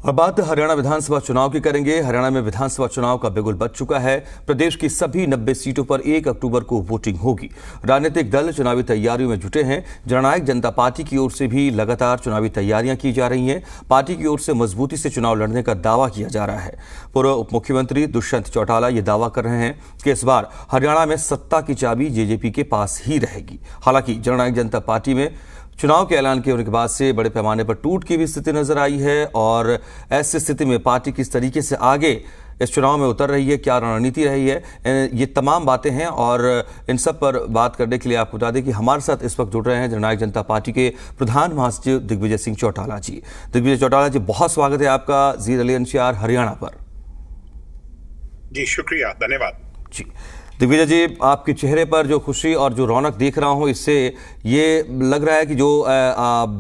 और बात हरियाणा विधानसभा चुनाव की करेंगे। हरियाणा में विधानसभा चुनाव का बिगुल बज चुका है। प्रदेश की सभी 90 सीटों पर 1 अक्टूबर को वोटिंग होगी। राजनीतिक दल चुनावी तैयारियों में जुटे हैं। जननायक जनता पार्टी की ओर से भी लगातार चुनावी तैयारियां की जा रही हैं। पार्टी की ओर से मजबूती से चुनाव लड़ने का दावा किया जा रहा है। पूर्व उप मुख्यमंत्री दुष्यंत चौटाला ये दावा कर रहे हैं कि इस बार हरियाणा में सत्ता की चाबी जेजेपी के पास ही रहेगी। हालांकि जननायक जनता पार्टी में चुनाव के ऐलान के होने के बाद से बड़े पैमाने पर टूट की भी स्थिति नजर आई है और ऐसी स्थिति में पार्टी किस तरीके से आगे इस चुनाव में उतर रही है, क्या रणनीति रही है, ये तमाम बातें हैं। और इन सब पर बात करने के लिए आपको बता दें कि हमारे साथ इस वक्त जुड़ रहे हैं जननायक जनता पार्टी के प्रधान महासचिव दिग्विजय सिंह चौटाला जी। दिग्विजय चौटाला जी, बहुत स्वागत है आपका जी रली एनसीआर हरियाणा पर। जी शुक्रिया, धन्यवाद जी। दिग्विजय जी, आपके चेहरे पर जो खुशी और जो रौनक देख रहा हूं, इससे ये लग रहा है कि जो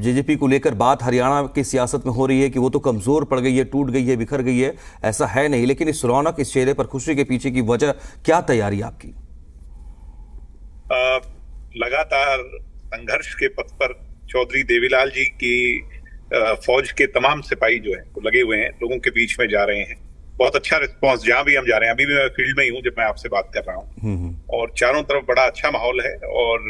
जेजेपी को लेकर बात हरियाणा की सियासत में हो रही है कि वो तो कमजोर पड़ गई है, टूट गई है, बिखर गई है, ऐसा है नहीं। लेकिन इस रौनक, इस चेहरे पर खुशी के पीछे की वजह क्या, तैयारी आपकी? लगातार संघर्ष के पथ पर चौधरी देवीलाल जी की फौज के तमाम सिपाही जो है वो लगे हुए हैं, लोगों के बीच में जा रहे हैं। बहुत अच्छा रिस्पांस जहां भी हम जा रहे हैं। अभी भी मैं फील्ड में ही हूं जब मैं आपसे बात कर रहा हूं और चारों तरफ बड़ा अच्छा माहौल है। और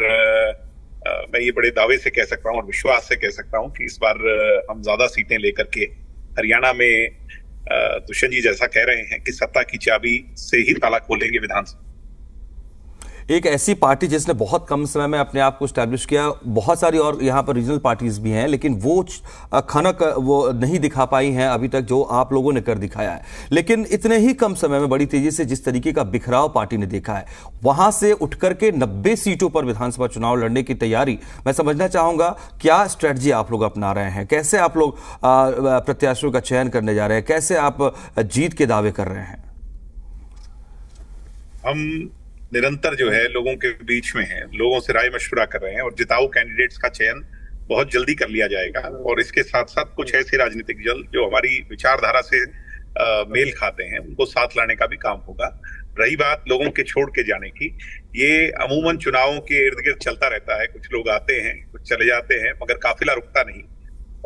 मैं ये बड़े दावे से कह सकता हूं और विश्वास से कह सकता हूं कि इस बार हम ज्यादा सीटें लेकर के हरियाणा में दुष्यंत जी जैसा कह रहे हैं कि सत्ता की चाबी से ही ताला खोलेंगे विधानसभा। एक ऐसी पार्टी जिसने बहुत कम समय में अपने आप को स्टैब्लिश किया, बहुत सारी और यहाँ पर रीजनल पार्टीज भी हैं, लेकिन वो खनक वो नहीं दिखा पाई हैं अभी तक जो आप लोगों ने कर दिखाया है। लेकिन इतने ही कम समय में बड़ी तेजी से जिस तरीके का बिखराव पार्टी ने देखा है, वहां से उठकर के 90 सीटों पर विधानसभा चुनाव लड़ने की तैयारी, मैं समझना चाहूंगा क्या स्ट्रेटजी आप लोग अपना रहे हैं, कैसे आप लोग प्रत्याशियों का चयन करने जा रहे हैं, कैसे आप जीत के दावे कर रहे हैं? हम निरंतर जो है लोगों के बीच में है, लोगों से राय मशवरा कर रहे हैं और जिताऊ कैंडिडेट्स का चयन बहुत जल्दी कर लिया जाएगा। और इसके साथ साथ कुछ ऐसे राजनीतिक दल जो हमारी विचारधारा से मेल खाते हैं, उनको साथ लाने का भी काम होगा। रही बात लोगों के छोड़ के जाने की, ये अमूमन चुनावों के इर्द गिर्द चलता रहता है। कुछ लोग आते हैं, कुछ चले जाते हैं, मगर काफिला रुकता नहीं।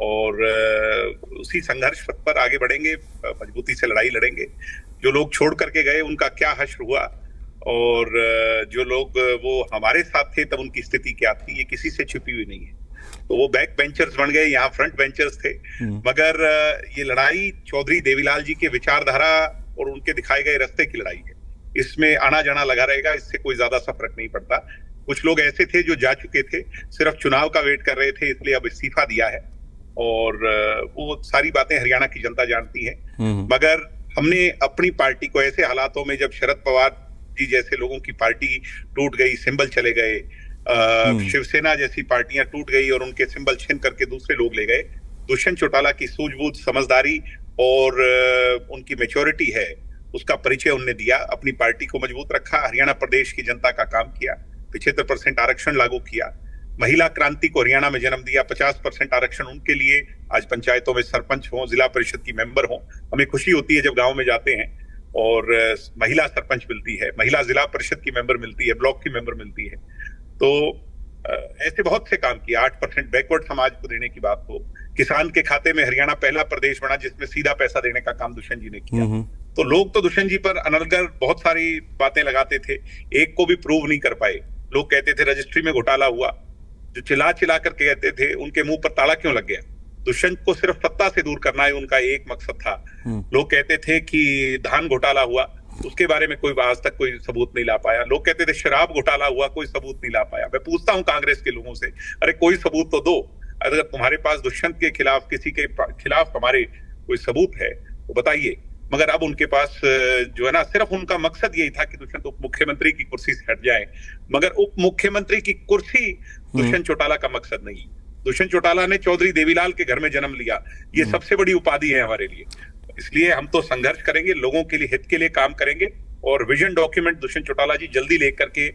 और उसी संघर्ष पथ पर आगे बढ़ेंगे, मजबूती से लड़ाई लड़ेंगे। जो लोग छोड़ करके गए उनका क्या हश्र हुआ और जो लोग वो हमारे साथ थे तब उनकी स्थिति क्या थी, ये किसी से छुपी हुई नहीं है। तो वो बैक बेंचर्स बन गए, यहाँ फ्रंट बेंचर्स थे। मगर ये लड़ाई चौधरी देवीलाल जी के विचारधारा और उनके दिखाए गए रास्ते की लड़ाई है। इसमें आना जाना लगा रहेगा, इससे कोई ज्यादा सा फर्क नहीं पड़ता। कुछ लोग ऐसे थे जो जा चुके थे, सिर्फ चुनाव का वेट कर रहे थे, इसलिए अब इस्तीफा दिया है। और वो सारी बातें हरियाणा की जनता जानती है। मगर हमने अपनी पार्टी को ऐसे हालातों में, जब शरद पवार जी जैसे लोगों की पार्टी टूट गई, सिंबल चले गए, शिवसेना जैसी पार्टियां टूट गई और उनके सिंबल छीन करके दूसरे लोग ले गए, दुष्यंत चौटाला की सूझबूझ, समझदारी और उनकी मैच्योरिटी है, उसका परिचय उनने दिया। अपनी पार्टी को मजबूत रखा, हरियाणा प्रदेश की जनता का काम किया, 75% आरक्षण लागू किया, महिला क्रांति को हरियाणा में जन्म दिया, 50% आरक्षण उनके लिए। आज पंचायतों में सरपंच हो, जिला परिषद की मेंबर हो, हमें खुशी होती है जब गांव में जाते हैं और महिला सरपंच मिलती है, महिला जिला परिषद की मेंबर मिलती है, ब्लॉक की मेंबर मिलती है। तो ऐसे बहुत से काम किया। 8% बैकवर्ड समाज को देने की बात हो, किसान के खाते में हरियाणा पहला प्रदेश बना जिसमें सीधा पैसा देने का काम दुष्यंत जी ने किया। तो लोग तो दुष्यंत जी पर अनर्गल बहुत सारी बातें लगाते थे, एक को भी प्रूव नहीं कर पाए। लोग कहते थे रजिस्ट्री में घोटाला हुआ, जो चिल्ला चिल्ला कर कहते थे उनके मुंह पर ताला क्यों लग गया? दुष्यंत को सिर्फ सत्ता से दूर करना है उनका एक मकसद था। लोग कहते थे कि धान घोटाला हुआ, उसके बारे में कोई आज तक कोई सबूत नहीं ला पाया। लोग कहते थे शराब घोटाला हुआ, कोई सबूत नहीं ला पाया। मैं पूछता हूं कांग्रेस के लोगों से, अरे कोई सबूत तो दो। अगर तुम्हारे पास दुष्यंत के खिलाफ, किसी के खिलाफ हमारे कोई सबूत है तो बताइए। मगर अब उनके पास जो है ना, सिर्फ उनका मकसद यही था कि दुष्यंत उप मुख्यमंत्री की कुर्सी से हट जाए। मगर उप मुख्यमंत्री की कुर्सी दुष्यंत चौटाला का मकसद नहीं। दुष्यंत चौटाला ने चौधरी देवीलाल के घर में जन्म लिया, ये सबसे बड़ी उपाधि है हमारे लिए। इसलिए हम तो संघर्ष करेंगे, लोगों के लिए, हित के लिए काम करेंगे और विजन डॉक्यूमेंट दुष्यंत चौटाला जी जल्दी लेकर के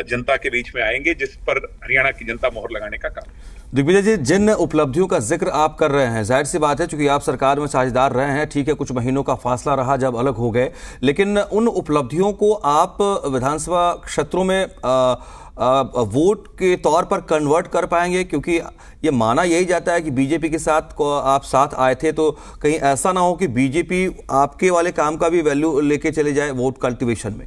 जनता के बीच में आएंगे, जिस पर हरियाणा की जनता मोहर लगाने का काम। दिग्विजय जी, जिन उपलब्धियों का जिक्र आप कर रहे हैं, जाहिर सी बात है चूंकि आप सरकार में साझेदार रहे हैं, ठीक है कुछ महीनों का फासला रहा जब अलग हो गए, लेकिन उन उपलब्धियों को आप विधानसभा क्षेत्रों में वोट के तौर पर कन्वर्ट कर पाएंगे? क्योंकि ये माना यही जाता है कि बीजेपी के साथ आप साथ आए थे, तो कहीं ऐसा ना हो कि बीजेपी आपके वाले काम का भी वैल्यू लेके चले जाए वोट कल्टीवेशन में।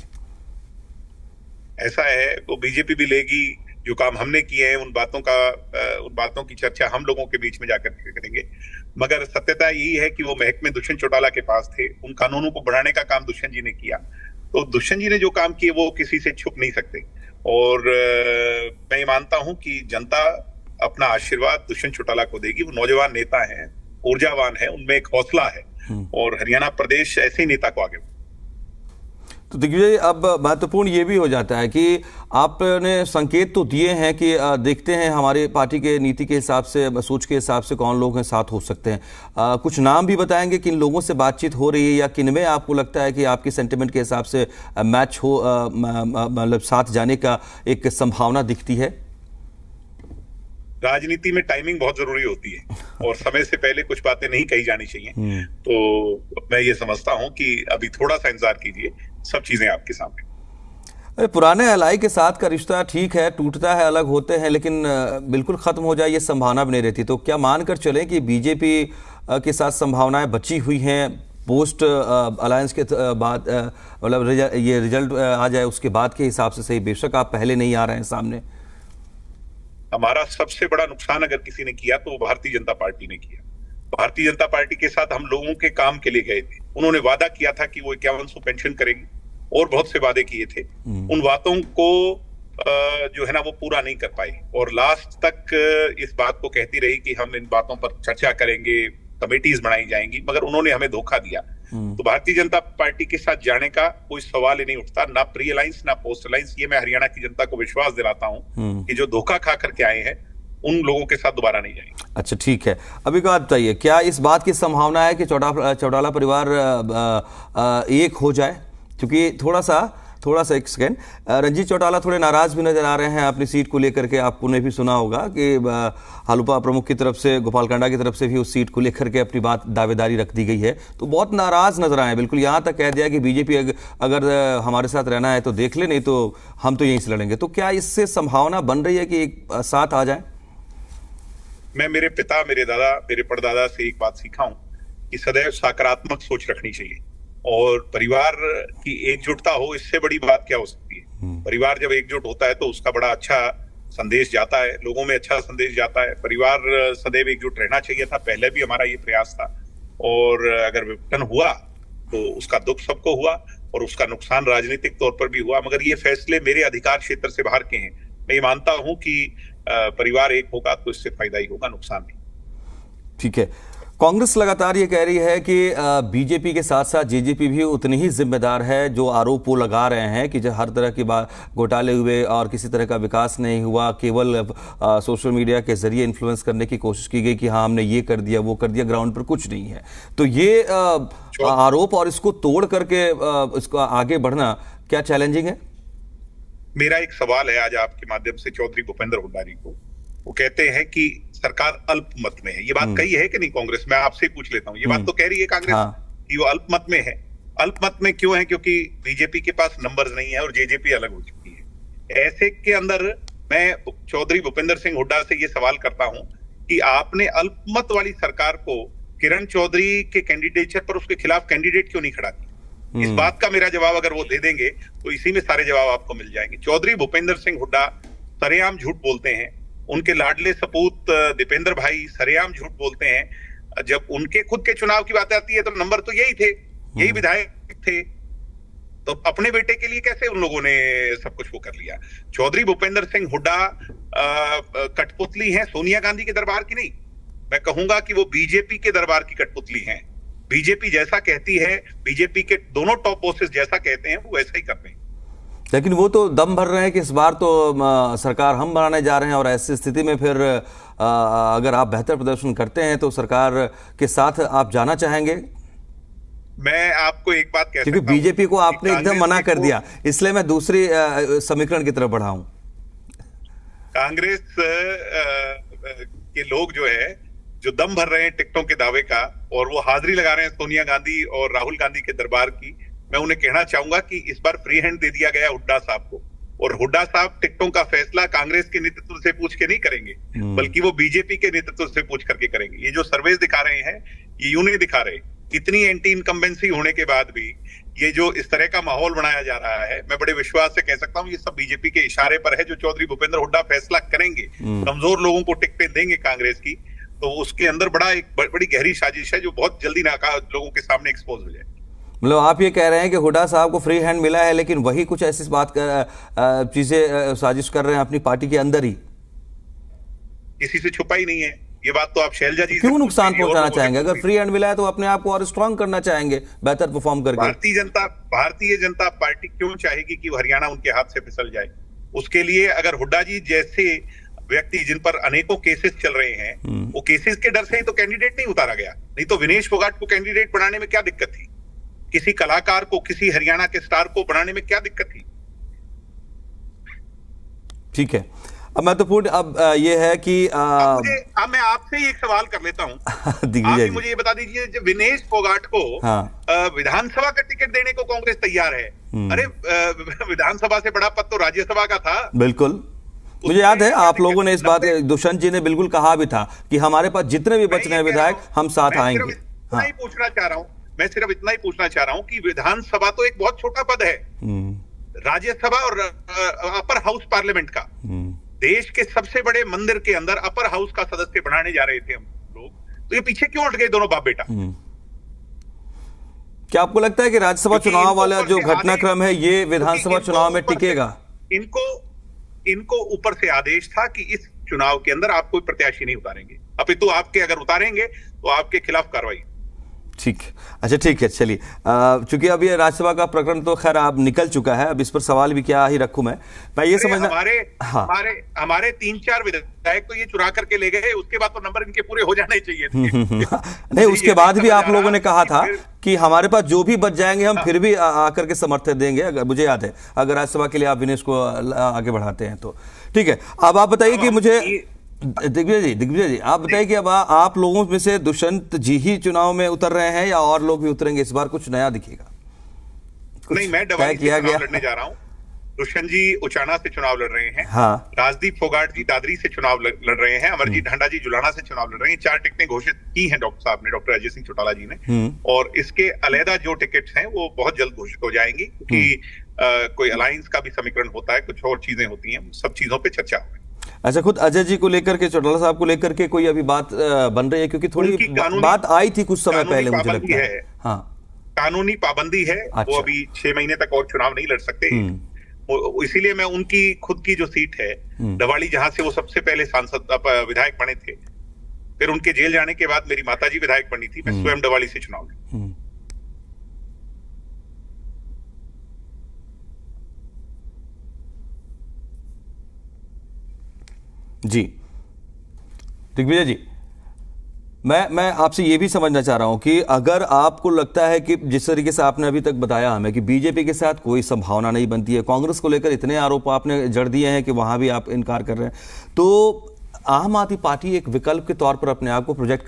ऐसा है तो बीजेपी भी लेगी। जो काम हमने किए हैं उन बातों की चर्चा हम लोगों के बीच में जाकर करेंगे। मगर सत्यता यही है कि वो महकमे दुष्यंत चौटाला के पास थे, उन कानूनों को बढ़ाने का काम दुष्यंत जी ने किया। तो दुष्यंत जी ने जो काम किए वो किसी से छुप नहीं सकते। और मैं मानता हूं कि जनता अपना आशीर्वाद दुष्यंत चौटाला को देगी। वो नौजवान नेता हैं, ऊर्जावान है, उनमें एक हौसला है और हरियाणा प्रदेश ऐसे ही नेता को आगे। तो दिग्विजय, अब महत्वपूर्ण ये भी हो जाता है कि आपने संकेत तो दिए हैं कि देखते हैं हमारी पार्टी के नीति के हिसाब से, सोच के हिसाब से कौन लोग हैं साथ हो सकते हैं। कुछ नाम भी बताएंगे किन लोगों से बातचीत हो रही है या किन में आपको लगता है कि आपकी सेंटिमेंट के हिसाब से मैच हो, मतलब साथ जाने का एक संभावना दिखती है? राजनीति में टाइमिंग बहुत जरूरी होती है और समय से पहले कुछ बातें नहीं कही जानी चाहिए। तो मैं ये समझता हूं कि अभी थोड़ा सा इंतजार कीजिए, सब चीजें आपके सामने। अरे पुराने एलआई के साथ का रिश्ता ठीक है, टूटता है, अलग होते हैं, लेकिन बिल्कुल खत्म हो जाए ये संभावना भी नहीं रहती। तो क्या मानकर चलें कि बीजेपी के साथ संभावनाएं बची हुई हैं पोस्ट अलायंस के बाद, मतलब ये रिजल्ट आ जाए उसके बाद के हिसाब से सही? बेशक आप पहले नहीं आ रहे हैं सामने। हमारा सबसे बड़ा नुकसान अगर किसी ने किया तो वो भारतीय जनता पार्टी ने किया। भारतीय जनता पार्टी के साथ हम लोगों के काम के लिए गए थे। उन्होंने वादा किया था कि वो 5100 पेंशन करेंगे और बहुत से वादे किए थे। उन बातों को जो है ना वो पूरा नहीं कर पाई और लास्ट तक इस बात को कहती रही कि हम इन बातों पर चर्चा करेंगे, कमेटीज बनाई जाएंगी, मगर उन्होंने हमें धोखा दिया। तो भारतीय जनता पार्टी के साथ जाने का कोई सवाल ही नहीं उठता, ना प्री अलायंस ना पोस्ट अलायंस। ये मैं हरियाणा की जनता को विश्वास दिलाता हूं कि जो धोखा खा करके आए हैं उन लोगों के साथ दोबारा नहीं जाएंगे। अच्छा ठीक है, अभी बात बताइए, क्या इस बात की संभावना है कि चौटाला परिवार एक हो जाए? क्योंकि थोड़ा सा एक सेकेंड, रंजीत चौटाला थोड़े नाराज भी नजर आ रहे हैं अपनी सीट को लेकर के। आपने भी सुना होगा कि हालूपा प्रमुख की तरफ से, गोपाल कांडा की तरफ से भी उस सीट को लेकर के अपनी बात दावेदारी रख दी गई है। तो बहुत नाराज नजर आए, बिल्कुल यहां तक कह दिया कि बीजेपी अगर हमारे साथ रहना है तो देख ले, नहीं तो हम तो यहीं से लड़ेंगे। तो क्या इससे संभावना बन रही है कि साथ आ जाए? मैं मेरे पिता, मेरे दादा, मेरे परदादा से एक बात सीखा हूं कि सदैव सकारात्मक सोच रखनी चाहिए और परिवार की एकजुटता हो, इससे बड़ी बात क्या हो सकती है। परिवार जब एकजुट होता है तो उसका बड़ा अच्छा संदेश जाता है, लोगों में अच्छा संदेश जाता है। परिवार सदैव एकजुट रहना चाहिए था, पहले भी हमारा ये प्रयास था। और अगर विघटन हुआ तो उसका दुख सबको हुआ और उसका नुकसान राजनीतिक तौर पर भी हुआ, मगर ये फैसले मेरे अधिकार क्षेत्र से बाहर के हैं। मैं ये मानता हूं कि परिवार एक होगा तो इससे फायदा ही होगा, नुकसान नहीं। ठीक है, कांग्रेस लगातार ये कह रही है कि बीजेपी के साथ साथ जेजेपी भी उतनी ही जिम्मेदार है। जो आरोप वो लगा रहे हैं कि हर तरह की घोटाले हुए और किसी तरह का विकास नहीं हुआ, केवल सोशल मीडिया के जरिए इन्फ्लुएंस करने की कोशिश की गई कि हाँ हमने ये कर दिया वो कर दिया, ग्राउंड पर कुछ नहीं है। तो ये आरोप और इसको तोड़ करके इसको आगे बढ़ना क्या चैलेंजिंग है? मेरा एक सवाल है आज आपके माध्यम से चौधरी भूपेंद्र हुड्डा जी को। वो कहते हैं कि सरकार अल्पमत में है। ये बात कही है कि नहीं कांग्रेस? मैं आपसे पूछ लेता हूँ, ये बात तो कह रही है कांग्रेस कि वो अल्पमत में है। अल्पमत में क्यों है? क्योंकि बीजेपी के पास नंबर्स नहीं है और जेजेपी अलग हो चुकी है। ऐसे के अंदर मैं चौधरी भूपेंद्र सिंह हुड्डा से ये सवाल करता हूं कि आपने अल्पमत वाली सरकार को किरण चौधरी के कैंडिडेचर पर उसके खिलाफ कैंडिडेट क्यों नहीं खड़ा किया? इस बात का मेरा जवाब अगर वो दे देंगे तो इसी में सारे जवाब आपको मिल जाएंगे। चौधरी भूपेंद्र सिंह हुड्डा सरेआम झूठ बोलते हैं, उनके लाडले सपूत दीपेंद्र भाई सरेआम झूठ बोलते हैं। जब उनके खुद के चुनाव की बात आती है तो नंबर तो यही थे, यही विधायक थे, तो अपने बेटे के लिए कैसे उन लोगों ने सब कुछ वो कर लिया? चौधरी भूपेंद्र सिंह हुड्डा कठपुतली हैं सोनिया गांधी के दरबार की नहीं, मैं कहूंगा कि वो बीजेपी के दरबार की कठपुतली हैं। बीजेपी जैसा कहती है, बीजेपी के दोनों टॉप बॉसेस जैसा कहते हैं वो वैसा ही करते हैं। लेकिन वो तो दम भर रहे हैं कि इस बार तो सरकार हम बनाने जा रहे हैं और ऐसी स्थिति में फिर अगर आप बेहतर प्रदर्शन करते हैं तो सरकार के साथ आप जाना चाहेंगे? मैं आपको एक बात कह क्योंकि सकता हूं बीजेपी को आपने एकदम मना कर दिया, इसलिए मैं दूसरी समीकरण की तरफ बढ़ा हूं। कांग्रेस के लोग जो है, जो दम भर रहे हैं टिकटों के दावे का, और वो हाजिरी लगा रहे हैं सोनिया गांधी और राहुल गांधी के दरबार की, मैं उन्हें कहना चाहूंगा कि इस बार फ्री हैंड दे दिया गया हुड्डा साहब को, और हुड्डा साहब टिकटों का फैसला कांग्रेस के नेतृत्व से पूछ के नहीं करेंगे, बल्कि वो बीजेपी के नेतृत्व से पूछ करके करेंगे। ये जो सर्वेस दिखा रहे हैं, ये यूं नहीं दिखा रहे। इतनी एंटी इनकम्बेंसी होने के बाद भी ये जो इस तरह का माहौल बनाया जा रहा है, मैं बड़े विश्वास से कह सकता हूं ये सब बीजेपी के इशारे पर है। जो चौधरी भूपेंद्र हुड्डा फैसला करेंगे, कमजोर लोगों को टिकटें देंगे कांग्रेस की, तो उसके अंदर बड़ी गहरी साजिश है जो बहुत जल्दी लोगों के सामने एक्सपोज हो जाए। मतलब आप ये कह रहे हैं कि हुड्डा साहब को फ्री हैंड मिला है, लेकिन वही कुछ ऐसी चीजें साजिश कर रहे हैं अपनी पार्टी के अंदर ही, किसी से छुपा ही नहीं है। ये बात तो आप शैलजा जी क्यों नुकसान पहुंचाना चाहेंगे? अगर फ्री हैंड मिला है तो अपने आप को और स्ट्रांग करना चाहेंगे, बेहतर परफॉर्म करके। भारतीय जनता पार्टी क्यों चाहेगी कि हरियाणा उनके हाथ से फिसल जाए? उसके लिए अगर हुड्डा जी जैसे व्यक्ति जिन पर अनेकों केसेस चल रहे हैं, वो केसेस के डर से ही तो कैंडिडेट नहीं उतारा गया, नहीं तो विनेश फोगाट को कैंडिडेट बनाने में क्या दिक्कत थी? किसी कलाकार को, किसी हरियाणा के स्टार को बनाने में क्या दिक्कत थी? ठीक है, अब महत्वपूर्ण अब ये है कि अब मैं आपसे ही एक सवाल कर लेता हूं। आप मुझे ये बता दीजिए, जब विनेश फोगाट को विधानसभा का टिकट देने को कांग्रेस तैयार है, अरे विधानसभा से बड़ा पद तो राज्यसभा का था। बिल्कुल, मुझे याद है आप लोगों ने इस बात, दुष्यंत जी ने बिल्कुल कहा भी था कि हमारे पास जितने भी बच रहे हैं विधायक, हम साथ आएंगे। मैं सिर्फ इतना ही पूछना चाह रहा हूं कि विधानसभा तो एक बहुत छोटा पद है, राज्यसभा और अपर हाउस पार्लियामेंट का, देश के सबसे बड़े मंदिर के अंदर अपर हाउस का सदस्य बनाने जा रहे थे हम लोग, तो ये पीछे क्यों हट गए दोनों बाप बेटा? क्या आपको लगता है कि राज्यसभा चुनाव वाला जो घटनाक्रम है ये विधानसभा चुनाव में टिकेगा? इनको ऊपर से आदेश था कि इस चुनाव के अंदर आप कोई प्रत्याशी नहीं उतारेंगे, अपितु आपके अगर उतारेंगे तो आपके खिलाफ कार्रवाई। ठीक, अच्छा ठीक है, चलिए चूंकि अब ये राज्यसभा का प्रकरण तो खैर अब निकल चुका है, अब इस पर सवाल भी क्या ही रखूं मैं ये समझना। हमारे 3-4 विधायक तो ये चुरा करके ले गए, उसके बाद तो नंबर इनके पूरे हो जाने चाहिए थे। नहीं, उसके बाद भी आप लोगों ने कहा था कि हमारे पास जो भी बच जाएंगे हम फिर भी आकर के समर्थन देंगे, अगर मुझे याद है, अगर राज्यसभा के लिए आप विनेश को आगे बढ़ाते हैं तो। ठीक है, अब आप बताइए कि मुझे दिग्विजय जी आप बताइए कि अब आप लोगों में से दुष्यंत जी ही चुनाव में उतर रहे हैं या और लोग भी उतरेंगे? इस बार कुछ नया दिखेगा? नहीं, मैं डबल किया गया लड़ने जा रहा हूं। दुष्यंत जी उचाना से चुनाव लड़ रहे हैं, हाँ। राजदीप फोगाट जी दादरी से चुनाव लड़ रहे हैं, अमरजीत ढांडा जी जुलाना से चुनाव लड़ रहे हैं। 4 टिकटें घोषित की हैं डॉक्टर साहब ने, डॉक्टर अजय सिंह चौटाला जी ने, और इसके अलहदा जो टिकट्स हैं वो बहुत जल्द घोषित हो जाएंगी, क्योंकि कोई अलायंस का भी समीकरण होता है, कुछ और चीजें होती हैं, सब चीजों पर चर्चा होगी। अच्छा, खुद अजय जी को लेकर के, चौटाला साहब को लेकर के कोई अभी बात बन रही है? क्योंकि थोड़ी बात आई थी कुछ समय पहले, मुझे लगता है। हाँ, कानूनी पाबंदी है। अच्छा। वो अभी 6 महीने तक और चुनाव नहीं लड़ सकते, इसीलिए मैं उनकी खुद की जो सीट है दवाड़ी, जहां से वो सबसे पहले सांसद विधायक बने थे, फिर उनके जेल जाने के बाद मेरी माताजी विधायक बनी थी, मैं स्वयं दवाड़ी से चुनाव लड़ा। जी दिग्विजय जी, मैं आपसे ये भी समझना चाह रहा हूं कि अगर आपको लगता है कि जिस तरीके से आपने अभी तक बताया हमें कि बीजेपी के साथ कोई संभावना नहीं बनती है, कांग्रेस को लेकर इतने आरोप आपने जड़ दिए हैं कि वहां भी आप इनकार कर रहे हैं, तो आम आदमी पार्टी एक विकल्प के तौर पर अपने आप को प्रोजेक्ट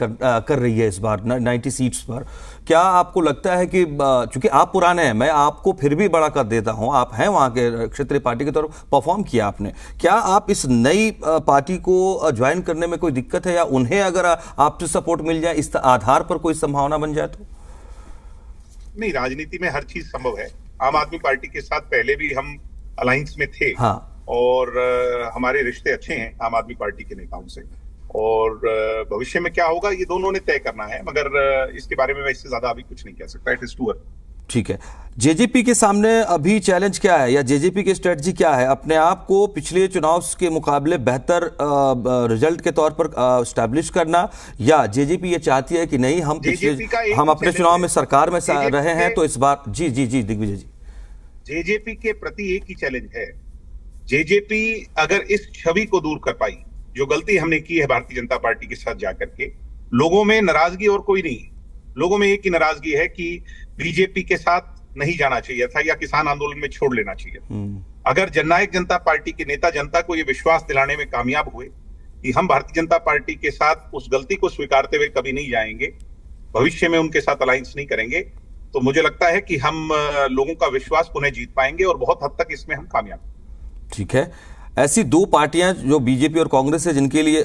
कर रही है इस बार 90 सीट्स पर। क्या आपको लगता है कि चूंकि आप पुराने हैं, मैं आपको फिर भी बड़ा कर देता हूं, आप हैं वहां के क्षेत्रीय पार्टी के तौर पर, परफॉर्म किया आपने, क्या आप इस नई पार्टी को ज्वाइन करने में कोई दिक्कत है, या उन्हें अगर आपसे सपोर्ट मिल जाए इस आधार पर कोई संभावना बन जाए तो? नहीं, राजनीति में हर चीज संभव है। आम आदमी पार्टी के साथ पहले भी हम अलायंस में थे, हाँ, और हमारे रिश्ते अच्छे हैं आम आदमी पार्टी के नेताओं से, और भविष्य में क्या होगा ये दोनों ने तय करना है, मगर इसके बारे में मैं इससे ज्यादा अभी कुछ नहीं कह सकता। It is too early. ठीक है, जेजेपी के सामने अभी चैलेंज क्या है, या जेजेपी की स्ट्रेटजी क्या है? अपने आप को पिछले चुनाव के मुकाबले बेहतर रिजल्ट के तौर पर स्टैब्लिश करना, या जेजेपी ये चाहती है कि नहीं, हम अपने चुनाव में सरकार में रहे हैं तो इस बार। जी जी जी दिग्विजय जी, जेजेपी के प्रति एक ही चैलेंज है। जेजेपी अगर इस छवि को दूर कर पाई, जो गलती हमने की है भारतीय जनता पार्टी के साथ जाकर के, लोगों में नाराजगी और कोई नहीं, लोगों में एक ही नाराजगी है कि बीजेपी के साथ नहीं जाना चाहिए था या किसान आंदोलन में छोड़ लेना चाहिए। अगर जननायक जनता पार्टी के नेता जनता को यह विश्वास दिलाने में कामयाब हुए कि हम भारतीय जनता पार्टी के साथ उस गलती को स्वीकारते हुए कभी नहीं जाएंगे, भविष्य में उनके साथ अलायंस नहीं करेंगे, तो मुझे लगता है कि हम लोगों का विश्वास पुनः जीत पाएंगे और बहुत हद तक इसमें हम कामयाब। ठीक है, ऐसी दो पार्टियां जो बीजेपी और कांग्रेस है जिनके लिए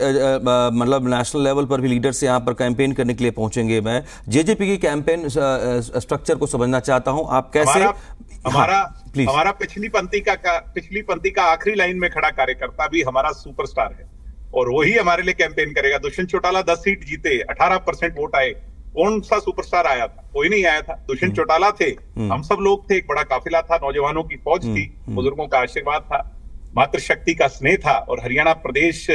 मतलब नेशनल लेवल पर भी लीडर्स यहां पर कैंपेन करने के लिए पहुंचेंगे। मैं जेजेपी की कैंपेन स्ट्रक्चर को समझना चाहता हूं, आप कैसे? हमारा पिछली पंक्ति का आखिरी लाइन में खड़ा कार्यकर्ता भी हमारा सुपरस्टार है और वही हमारे लिए कैंपेन करेगा। दुष्यंत चौटाला 10 सीट जीते, 18% वोट आए। कौन सा सुपरस्टार आया था? कोई नहीं आया था। दुष्यंत चौटाला थे, हम सब लोग थे, एक बड़ा काफिला था, नौजवानों की फौज थी, बुजुर्गों का आशीर्वाद था, मातृशक्ति का स्नेह था और हरियाणा प्रदेश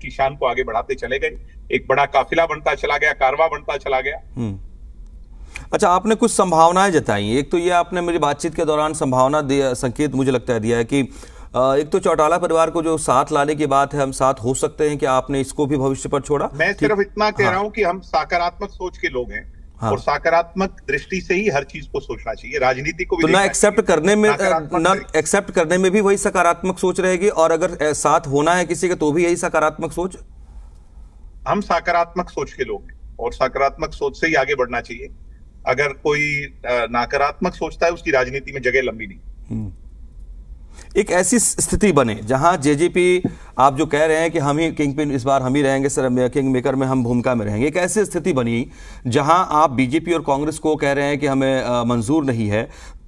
की शान को आगे बढ़ाते चले गए। एक बड़ा काफिला बनता चला गया, कारवां बनता चला गया। अच्छा, आपने कुछ संभावनाएं जताई। एक तो ये आपने मेरी बातचीत के दौरान संभावना संकेत मुझे लगता है दिया है कि एक तो चौटाला परिवार को जो साथ लाने की बात है, हम साथ हो सकते हैं कि आपने इसको भी भविष्य पर छोड़ा। मैं सिर्फ इतना कह रहा हूं कि हम सकारात्मक सोच के लोग हैं और सकारात्मक दृष्टि से ही हर चीज को सोचना चाहिए। राजनीति को भी तो ना एक्सेप्ट करने में भी वही सकारात्मक सोच रहेगी और अगर साथ होना है किसी का तो भी यही सकारात्मक सोच। हम सकारात्मक सोच के लोग हैं और सकारात्मक सोच से ही आगे बढ़ना चाहिए। अगर कोई नकारात्मक सोचता है उसकी राजनीति में जगह लंबी नहीं। एक ऐसी स्थिति बने जहां जेजेपी, आप जो कह रहे हैं कि हम ही किंगपिन इस बार हम ही रहेंगे, सर किंग मेकर में हम भूमिका में रहेंगे, एक ऐसी स्थिति बनी जहां आप बीजेपी और कांग्रेस को कह रहे हैं कि हमें मंजूर नहीं है,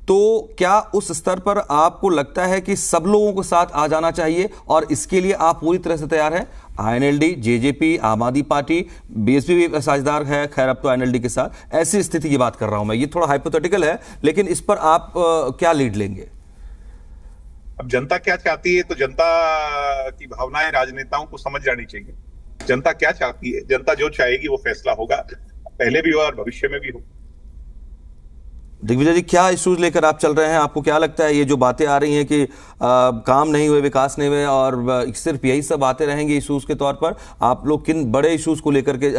तो क्या उस स्तर पर आपको लगता है कि सब लोगों को साथ आ जाना चाहिए और इसके लिए आप पूरी तरह से तैयार हैं? आईएनएलडी, जेजेपी, आम आदमी पार्टी, बीएसपी भी साझेदार है, खैर अब तो आईएनएलडी के साथ, ऐसी स्थिति की बात कर रहा हूं मैं। ये थोड़ा हाइपोथेटिकल है लेकिन इस पर आप क्या लीड लेंगे? अब जनता क्या चाहती है तो जनता की भावनाएं राजनेताओं को समझ जानी चाहिए। जनता क्या चाहती है, जनता जो चाहेगी वो फैसला होगा, पहले भी हुआ और भविष्य में भी हो। दिग्विजय जी, क्या इश्यूज लेकर आप चल रहे हैं? आपको क्या लगता है ये जो बातें आ रही हैं कि काम नहीं हुए, विकास नहीं हुए और सिर्फ यही सब बातें रहेंगी इश्यूज के तौर पर, आप लोग किन बड़े इश्यूज को लेकर के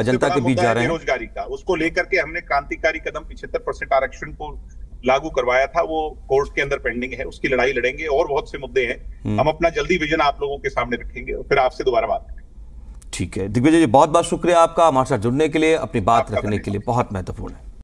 जनता के बीच जा रहे हैं? बेरोजगारी का, उसको लेकर के हमने क्रांतिकारी कदम 75% आरक्षण को लागू करवाया था, वो कोर्ट के अंदर पेंडिंग है, उसकी लड़ाई लड़ेंगे और बहुत से मुद्दे हैं। हम अपना जल्दी विजन आप लोगों के सामने रखेंगे और फिर आपसे दोबारा बात करेंगे। ठीक है दिग्विजय जी, बहुत बहुत शुक्रिया आपका हमारे साथ जुड़ने के लिए, अपनी बात रखने के लिए, बहुत महत्वपूर्ण है।